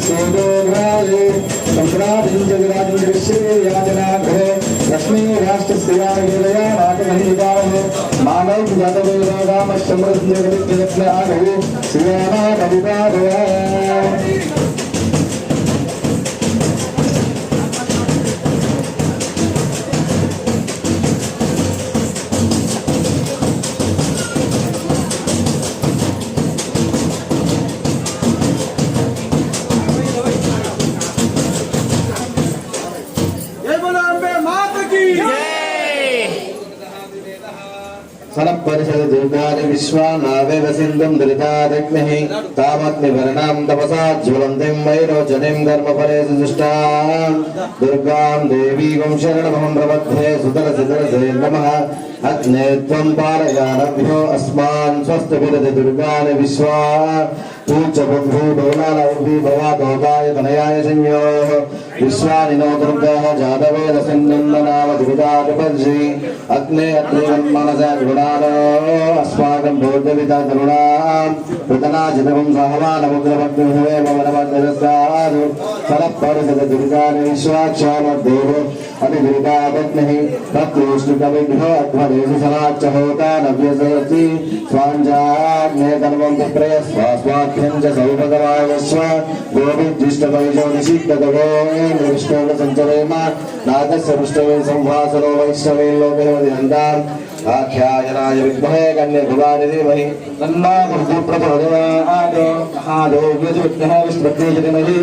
सोदोघ्राये संक्रांति जगराजश्री याजनाघ्रे लक्ष्मी राष्ट्र सेवा विजया नाटकहिताः मानव जातवेद राम समृद्ध जगत् आगो सेवा कविता परिषद दुर्गानि विश्वानावेव सिन्धुं दलितादग्निः तामग्निवर्णां तपसा ज्वलन्तीं वैरोचनीं कर्मफलेषु जुष्टां दुर्गां देवीं शरणमहं प्रपद्ये सुतरसितरसे नमः अग्ने त्वं पारयानभ्यो अस्मान् स्वस्तिभिरति दुर्गानि विश्वा पूज्य बन्धुडोलालौर्वी भवादोगाय तनयाय संयोः विश्वानि नो दुर्गाः जातवेद सिन्धुन्दनाम दुर्गाधिपर्षि अग्ने अग्निवन्मनसा गुणानो अस्माकं भोजविता तरुणां प्रतनाजितवं सहमानमुग्रभग्निभवेम वनमध्यस्तादु फलपरिषद दुर्गानि विश्वाक्षामद्देवो अधिदुर्गापत्निः तत्रोष्णुकविभ्यो अध्वरेषु सनाच्च होता नव्यसरति स्वाञ्जाग्ने तन्वं विप्रयस्व स्वाख्यं च सौभगवायस्व गोविद्धिष्टपरिजोनिषिक्तगो विष्णोः नागस्य पृष्ठवे संवासनो वैष्णवे लोकवदिहन्ताम् आख्यायनाय विद्महे कन्यभुवानि धीमहि तन्नो दुर्गो प्रचोदयात् महादेव्यज्योतिः विष्णुपत्नी च धीमहि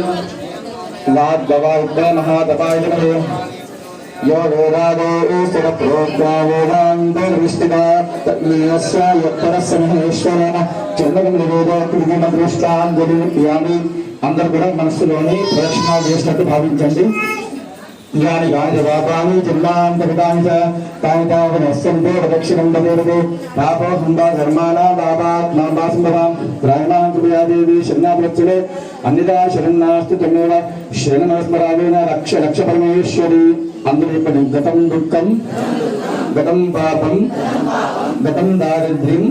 वाग्भवाय महातपाय धीमहि यो वेदादो ईश्वरप्रोक्तावेदान्तर्विष्टिता तन्मीयस्य यत्परस्य महेश्वरेण చంద్రకం నివేదో పుష్పాంజలి అందరూ కూడా మనస్సులోని ప్రదక్షిణాలు చేసినట్టు భావించండి. यानि गायवापानि जिल्लान्तरितानि च तानि तावनस्यन्तो प्रदक्षिणं ददेरते पापो सम्भा धर्माना पापात्मा सम्भवां त्रायणां कृपया देवी शरणाप्रच्यते अन्यथा शरण्नास्ति त्वमेव शरणमस्मरावेन रक्ष रक्ष परमेश्वरी అందుని గతం దుఃఖం గతం పాపం గతం దారిద్ర్యం